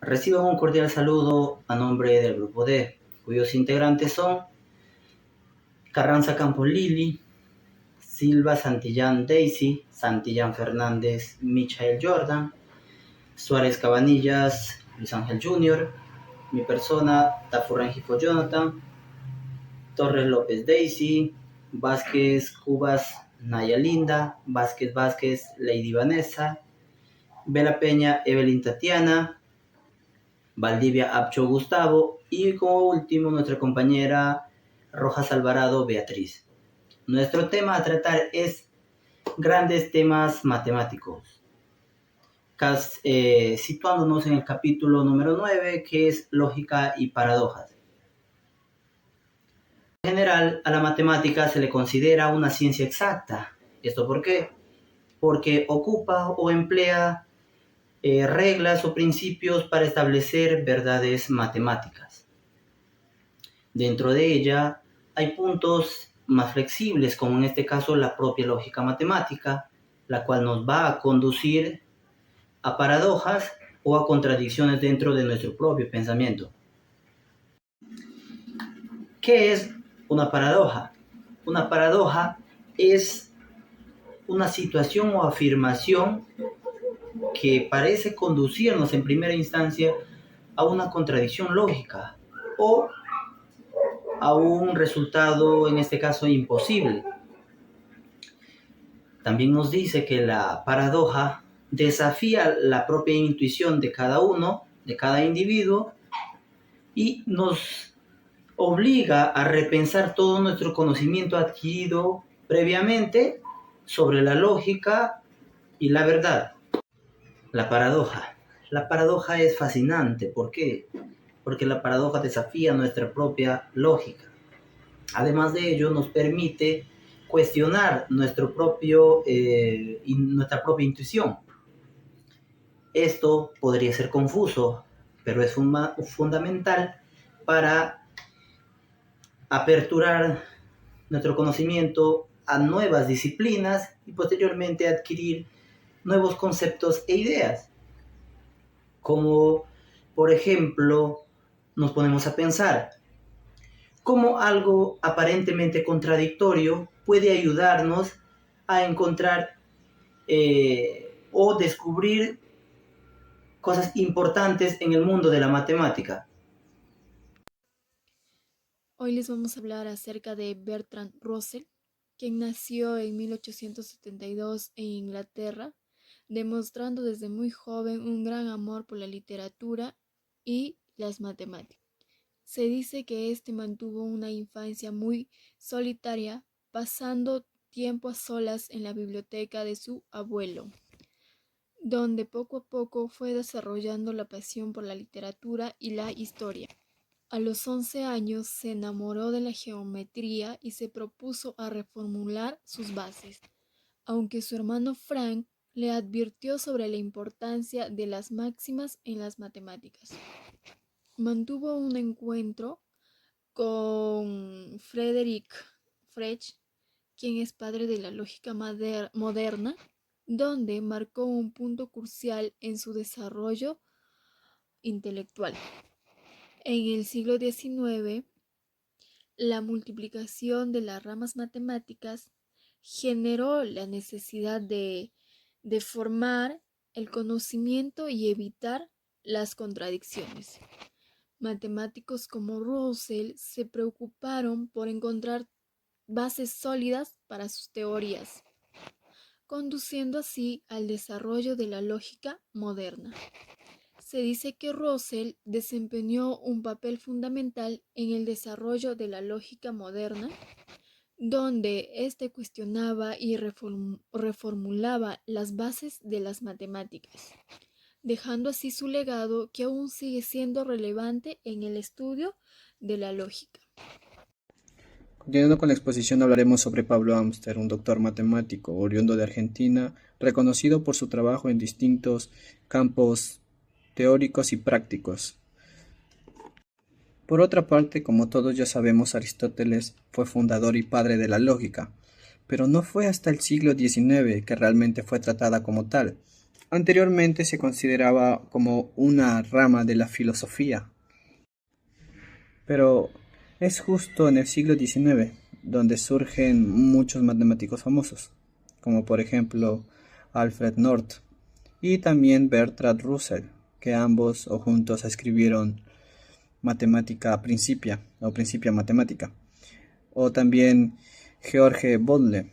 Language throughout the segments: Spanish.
Reciban un cordial saludo a nombre del Grupo D, cuyos integrantes son Carranza Campos Lili, Silva Santillán Daisy, Santillán Fernández Michael Jordan, Suárez Cabanillas Luis Ángel Jr., mi persona Tafur Rengifo Jonathan, Torres López Daisy, Vázquez Cubas Naya Linda, Vázquez Lady Vanessa, Vela Peña Evelyn Tatiana, Valdivia Apcho Gustavo y como último nuestra compañera Rojas Alvarado Beatriz. Nuestro tema a tratar es grandes temas matemáticos, situándonos en el capítulo número 9, que es lógica y paradojas. En general, a la matemática se le considera una ciencia exacta. ¿Esto por qué? Porque ocupa o emplea reglas o principios para establecer verdades matemáticas. Dentro de ella hay puntos más flexibles, como en este caso la propia lógica matemática, la cual nos va a conducir a paradojas o a contradicciones dentro de nuestro propio pensamiento. ¿Qué es una paradoja? Una paradoja es una situación o afirmación que parece conducirnos en primera instancia a una contradicción lógica o a un resultado, en este caso, imposible. También nos dice que la paradoja desafía la propia intuición de cada uno, de cada individuo, y nos obliga a repensar todo nuestro conocimiento adquirido previamente sobre la lógica y la verdad. La paradoja. La paradoja es fascinante. ¿Por qué? Porque la paradoja desafía nuestra propia lógica. Además de ello, nos permite cuestionar nuestra propia intuición. Esto podría ser confuso, pero es fundamental para aperturar nuestro conocimiento a nuevas disciplinas y posteriormente adquirir nuevos conceptos e ideas. Como, por ejemplo, nos ponemos a pensar cómo algo aparentemente contradictorio puede ayudarnos a encontrar o descubrir cosas importantes en el mundo de la matemática. Hoy les vamos a hablar acerca de Bertrand Russell, quien nació en 1872 en Inglaterra, demostrando desde muy joven un gran amor por la literatura y las matemáticas. Se dice que mantuvo una infancia muy solitaria, pasando tiempo a solas en la biblioteca de su abuelo, donde poco a poco fue desarrollando la pasión por la literatura y la historia. A los 11 años se enamoró de la geometría y se propuso a reformular sus bases, aunque su hermano Frank le advirtió sobre la importancia de las máximas en las matemáticas. Mantuvo un encuentro con Frederick Frege, quien es padre de la lógica moderna, donde marcó un punto crucial en su desarrollo intelectual. En el siglo XIX, la multiplicación de las ramas matemáticas generó la necesidad de formar el conocimiento y evitar las contradicciones. Matemáticos como Russell se preocuparon por encontrar bases sólidas para sus teorías, conduciendo así al desarrollo de la lógica moderna. Se dice que Russell desempeñó un papel fundamental en el desarrollo de la lógica moderna, donde cuestionaba y reformulaba las bases de las matemáticas, dejando así su legado que aún sigue siendo relevante en el estudio de la lógica. Continuando con la exposición, hablaremos sobre Pablo Amster, un doctor matemático oriundo de Argentina, reconocido por su trabajo en distintos campos teóricos y prácticos. Por otra parte, como todos ya sabemos, Aristóteles fue fundador y padre de la lógica, pero no fue hasta el siglo XIX que realmente fue tratada como tal. Anteriormente se consideraba como una rama de la filosofía, pero es justo en el siglo XIX donde surgen muchos matemáticos famosos, como por ejemplo Alfred North y también Bertrand Russell, que ambos o juntos escribieron Matemática Principia o Principia Matemática, o también George Bödel,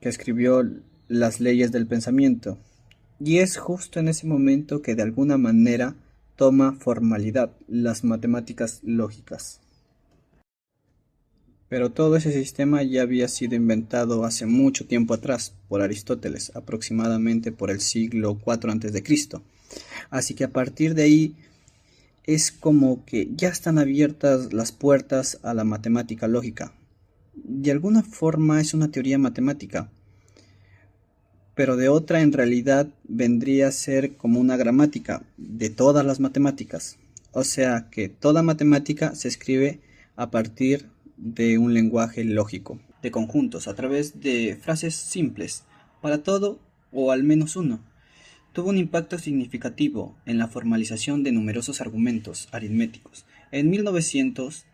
que escribió Las leyes del pensamiento, y es justo en ese momento que de alguna manera toma formalidad las matemáticas lógicas. Pero todo ese sistema ya había sido inventado hace mucho tiempo atrás por Aristóteles, aproximadamente por el siglo IV a.C. Así que a partir de ahí es como que ya están abiertas las puertas a la matemática lógica. De alguna forma es una teoría matemática, pero de otra en realidad vendría a ser como una gramática de todas las matemáticas. O sea que toda matemática se escribe a partir de un lenguaje lógico, de conjuntos, a través de frases simples, para todo o al menos uno. Tuvo un impacto significativo en la formalización de numerosos argumentos aritméticos. En 1900,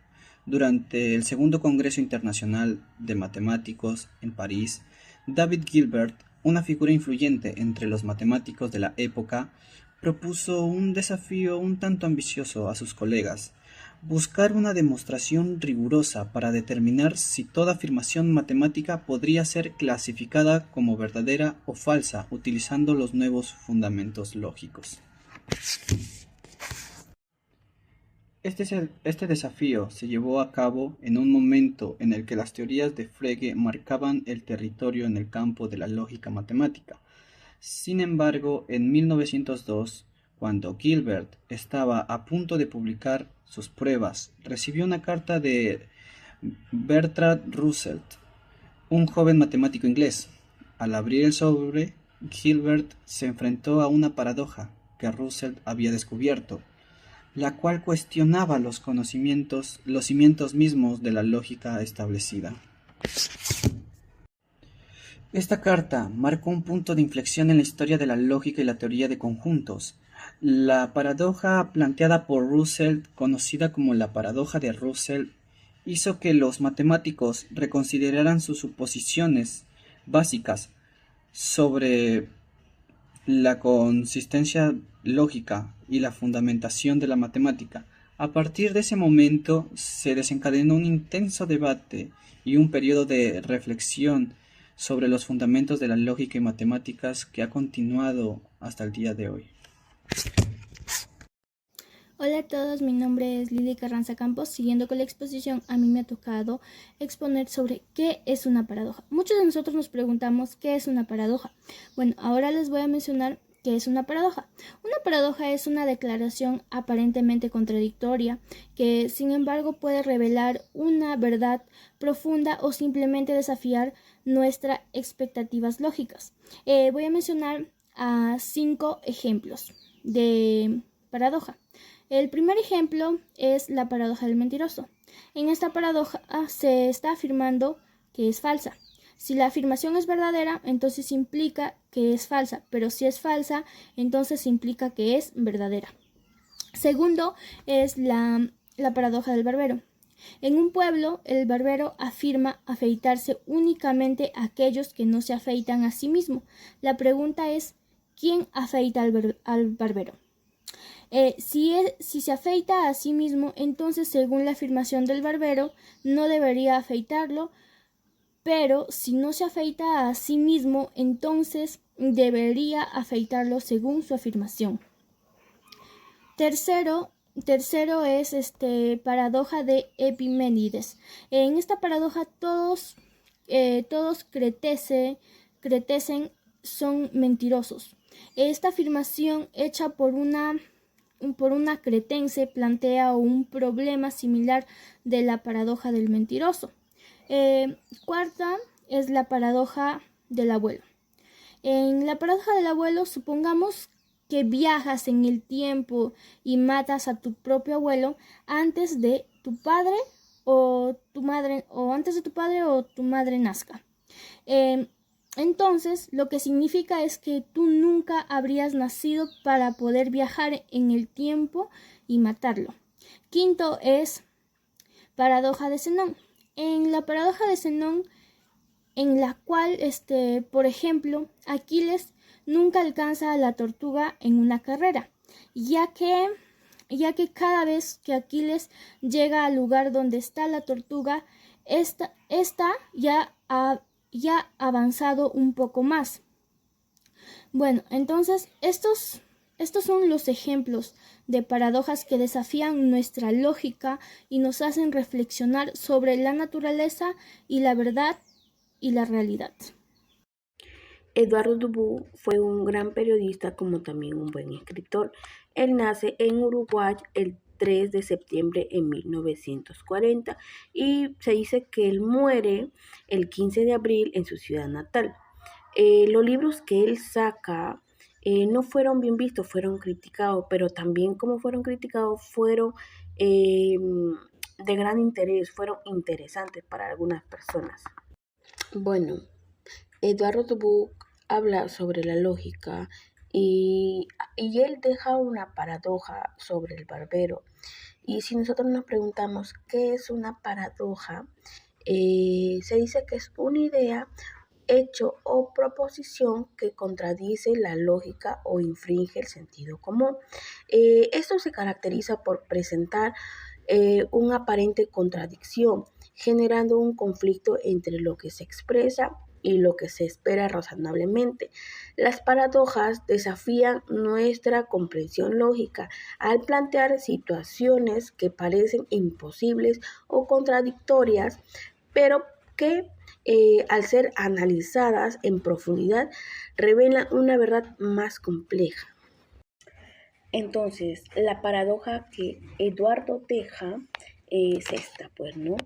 durante el Segundo Congreso Internacional de Matemáticos en París, David Hilbert, una figura influyente entre los matemáticos de la época, propuso un desafío un tanto ambicioso a sus colegas: buscar una demostración rigurosa para determinar si toda afirmación matemática podría ser clasificada como verdadera o falsa utilizando los nuevos fundamentos lógicos. Este desafío se llevó a cabo en un momento en el que las teorías de Frege marcaban el territorio en el campo de la lógica matemática. Sin embargo, en 1902, cuando Gilbert estaba a punto de publicar sus pruebas, recibió una carta de Bertrand Russell, un joven matemático inglés. Al abrir el sobre, Gilbert se enfrentó a una paradoja que Russell había descubierto, la cual cuestionaba los cimientos mismos de la lógica establecida. Esta carta marcó un punto de inflexión en la historia de la lógica y la teoría de conjuntos. La paradoja planteada por Russell, conocida como la paradoja de Russell, hizo que los matemáticos reconsideraran sus suposiciones básicas sobre la consistencia lógica y la fundamentación de la matemática. A partir de ese momento se desencadenó un intenso debate y un periodo de reflexión sobre los fundamentos de la lógica y matemáticas que ha continuado hasta el día de hoy. Hola a todos, mi nombre es Lili Carranza Campos. Siguiendo con la exposición, a mí me ha tocado exponer sobre qué es una paradoja. Muchos de nosotros nos preguntamos qué es una paradoja. Bueno, ahora les voy a mencionar qué es una paradoja. Una paradoja es una declaración aparentemente contradictoria que, sin embargo, puede revelar una verdad profunda o simplemente desafiar nuestras expectativas lógicas. Voy a mencionar 5 ejemplos de paradoja. El primer ejemplo es la paradoja del mentiroso. En esta paradoja se está afirmando que es falsa. Si la afirmación es verdadera, entonces implica que es falsa, pero si es falsa, entonces implica que es verdadera. Segundo es la paradoja del barbero. En un pueblo, el barbero afirma afeitarse únicamente a aquellos que no se afeitan a sí mismo. La pregunta es, ¿quién afeita al barbero? Si se afeita a sí mismo, entonces según la afirmación del barbero no debería afeitarlo, pero si no se afeita a sí mismo, entonces debería afeitarlo según su afirmación. Tercero es paradoja de Epiménides. En esta paradoja todos cretesen son mentirosos. Esta afirmación hecha por una cretense plantea un problema similar de la paradoja del mentiroso. Cuarta es la paradoja del abuelo. En la paradoja del abuelo, supongamos que viajas en el tiempo y matas a tu propio abuelo antes de tu padre o tu madre nazca. Entonces, lo que significa es que tú nunca habrías nacido para poder viajar en el tiempo y matarlo. Quinto es paradoja de Zenón. En la paradoja de Zenón, en la cual, por ejemplo, Aquiles nunca alcanza a la tortuga en una carrera, ya que cada vez que Aquiles llega al lugar donde está la tortuga, esta ya ha avanzado un poco más. Bueno, entonces estos son los ejemplos de paradojas que desafían nuestra lógica y nos hacen reflexionar sobre la naturaleza y la verdad y la realidad. Eduardo Dubois fue un gran periodista como también un buen escritor. Él nace en Uruguay el 3 de septiembre de 1940 y se dice que él muere el 15 de abril en su ciudad natal. Los libros que él saca no fueron bien vistos, fueron criticados, pero también como fueron criticados fueron de gran interés, fueron interesantes para algunas personas. Bueno, Eduardo Dubois habla sobre la lógica y él deja una paradoja sobre el barbero. Y si nosotros nos preguntamos qué es una paradoja, se dice que es una idea, hecho o proposición que contradice la lógica o infringe el sentido común. Esto se caracteriza por presentar una aparente contradicción, generando un conflicto entre lo que se expresa y lo que se espera razonablemente. Las paradojas desafían nuestra comprensión lógica al plantear situaciones que parecen imposibles o contradictorias, pero que al ser analizadas en profundidad revelan una verdad más compleja. Entonces, la paradoja que Eduardo deja es esta, pues, ¿no?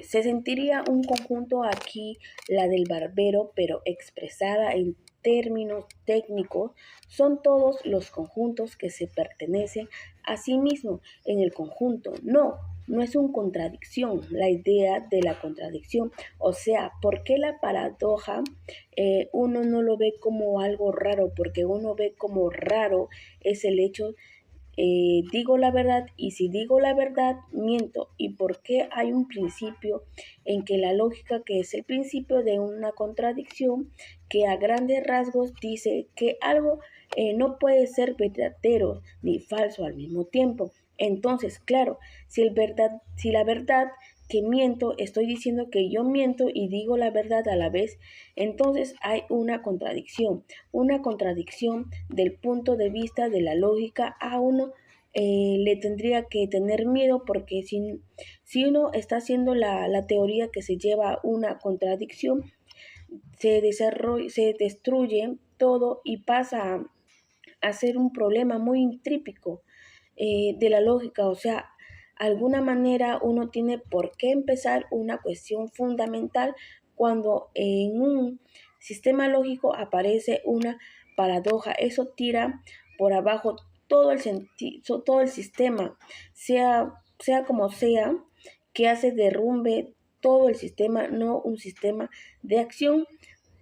Se sentiría un conjunto aquí, la del barbero, pero expresada en términos técnicos, son todos los conjuntos que se pertenecen a sí mismos en el conjunto. No es una contradicción, la idea de la contradicción. O sea, ¿por qué la paradoja uno no lo ve como algo raro? Porque uno ve como raro es el hecho, digo la verdad y si digo la verdad miento. ¿Y por qué hay un principio en que la lógica, que es el principio de una contradicción, que a grandes rasgos dice que algo no puede ser verdadero ni falso al mismo tiempo? Entonces, claro, si la verdad que miento, estoy diciendo que yo miento y digo la verdad a la vez, entonces hay una contradicción del punto de vista de la lógica. A uno le tendría que tener miedo, porque si uno está haciendo la teoría que se lleva a una contradicción, se destruye todo y pasa a ser un problema muy típico de la lógica. O sea, alguna manera uno tiene por qué empezar una cuestión fundamental cuando en un sistema lógico aparece una paradoja. Eso tira por abajo todo el sistema, sea como sea, que hace derrumbe todo el sistema. No un sistema de acción,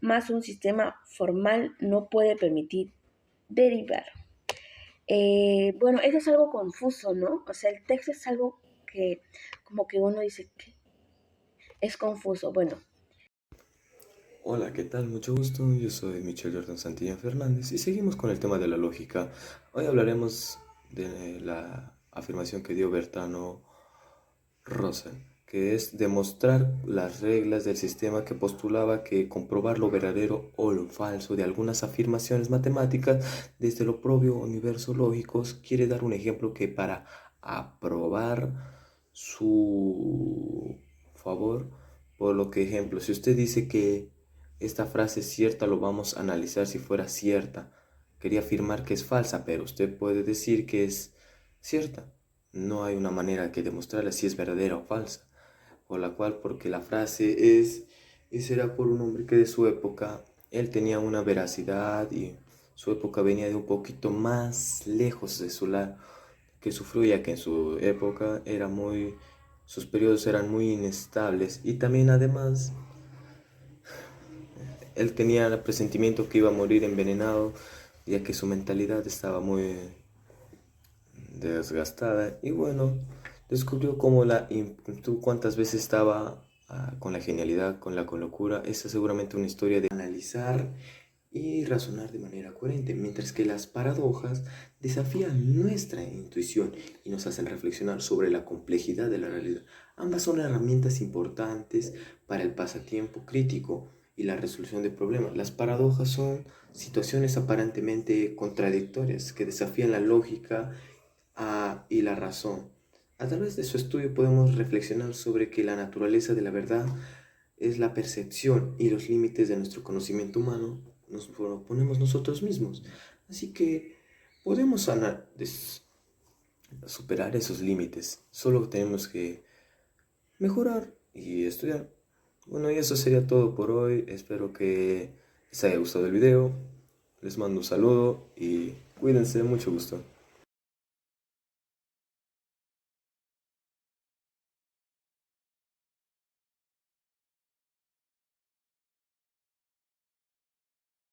más un sistema formal no puede permitir derivar. Bueno, eso es algo confuso, ¿no? O sea, el texto es algo que como que uno dice que es confuso. Bueno. Hola, ¿qué tal? Mucho gusto. Yo soy Michel Jordan Santillán Fernández y seguimos con el tema de la lógica. Hoy hablaremos de la afirmación que dio Bertrand Russell, que es demostrar las reglas del sistema, que postulaba que comprobar lo verdadero o lo falso de algunas afirmaciones matemáticas desde lo propio universo lógicos. Quiere dar un ejemplo que para aprobar su favor, por lo que ejemplo, si usted dice que esta frase es cierta, lo vamos a analizar si fuera cierta. Quería afirmar que es falsa, pero usted puede decir que es cierta. No hay una manera que demostrarla si es verdadera o falsa. Por la cual, porque la frase es, y será por un hombre que de su época, él tenía una veracidad y su época venía de un poquito más lejos de su lado que sufrió, ya que en su época sus periodos eran muy inestables y también además él tenía el presentimiento que iba a morir envenenado, ya que su mentalidad estaba muy desgastada. Y bueno, descubrió cómo tú cuántas veces estaba con la genialidad, con la locura. Esa es seguramente una historia de analizar y razonar de manera coherente, mientras que las paradojas desafían nuestra intuición y nos hacen reflexionar sobre la complejidad de la realidad. Ambas son herramientas importantes para el pasatiempo crítico y la resolución de problemas. Las paradojas son situaciones aparentemente contradictorias que desafían la lógica y la razón. A través de su estudio podemos reflexionar sobre que la naturaleza de la verdad es la percepción y los límites de nuestro conocimiento humano nos proponemos nosotros mismos. Así que podemos superar esos límites. Solo tenemos que mejorar y estudiar. Bueno, y eso sería todo por hoy. Espero que les haya gustado el video. Les mando un saludo y cuídense, mucho gusto.